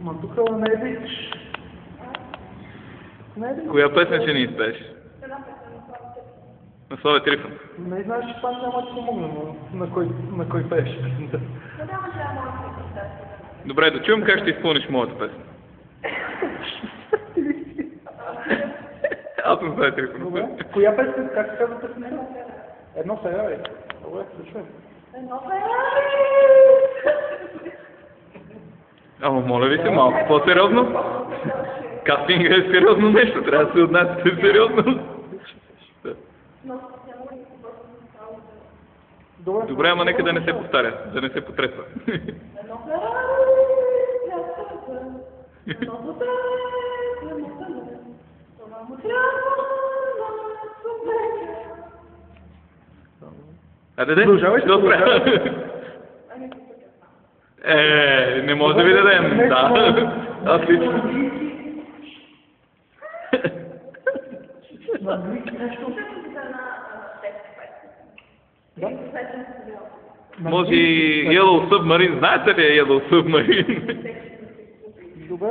Ма тук не е бич. Не е бич. Коя песен ще ни изпееш? На Славе Трифон. Не знаеш, че това няма да помогне на кой пееш песента. Добре, да чуем как ще изпълниш моята песен. Аз съм Славе Трифон. Добре. Коя песен? Как се казва песента? Едно Ферари. Добре, да чуем. Едно Ферари! Ама моля ви се, малко по-сериозно. Кастинга е сериозно нещо, трябва да се отнасяте сериозно. Добре, ама нека да не се повтаря, да не се потресва. Едно Ферари! Едно Ферари! Това му трябва на супер! Айде, де? Продължавай, Що спря? Не може да ви дадем. Да. Аз лично. На английски нещо? Да. Може и Yellow Submarine. Знаете ли е Yellow Submarine? Добре.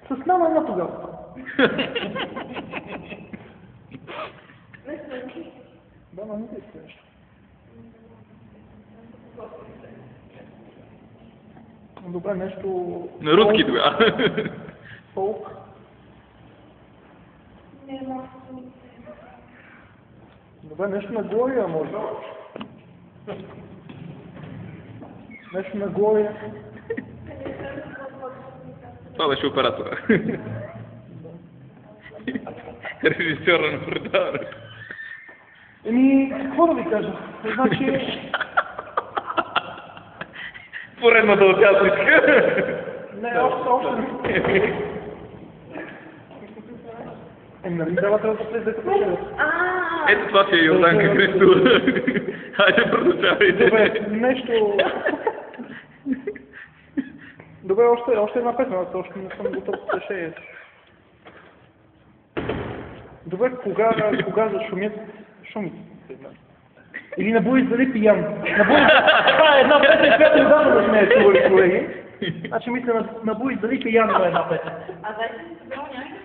С nama една тогава. Да, на английски нещо. Добре, нещо... На руски тогава. Фолк. Добре, нещо на Глория, може. Нещо на Глория. Това беше оператора. Режисьора на предаването. Еми, какво да ви кажа? Значи... Поредната участничка. Не, още не. Нали дава трябва да влезе като шест. Ето това ще е Йорданка Христова. Хайде, продължавайте. Добре, нещо... Добре, още една песен, аз още не съм готов да шея. Добре, кога зашумят шумите? Или набуй зали пиян. Това е една песен, която недавно да сме чували, колеги. Значи мисля, набуй зали пиян на една песен. А дайте ми се дава някакъв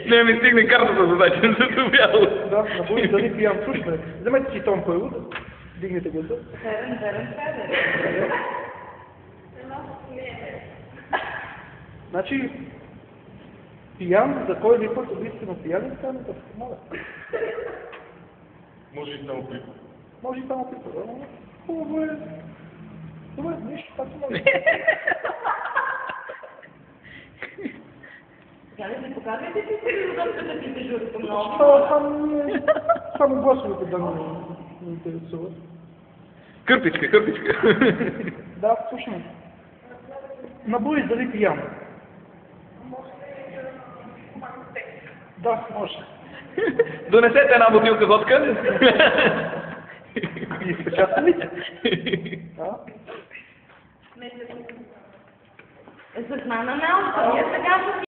Не ми стигне картата за дачен за добяло. Да, набуй зали пиян. Слушай, вземете си тон Койло, дигнете гласа. Верен. Значи, пиян, за кой ли път убийствено пиян, стане да се помоля. Може и само пипа. Може и само пипа, да? Хубаво е. Добре, нищо, така може. Сега ли ми показвайте си сериозно да пите журито много? Само гласовете да ме интересуват. Кърпичка. Да, слушам. Набуй дали пиян. Да, може. Донесете една бутилка водка. И изпечатате ли? Да. С мана малко, ние сега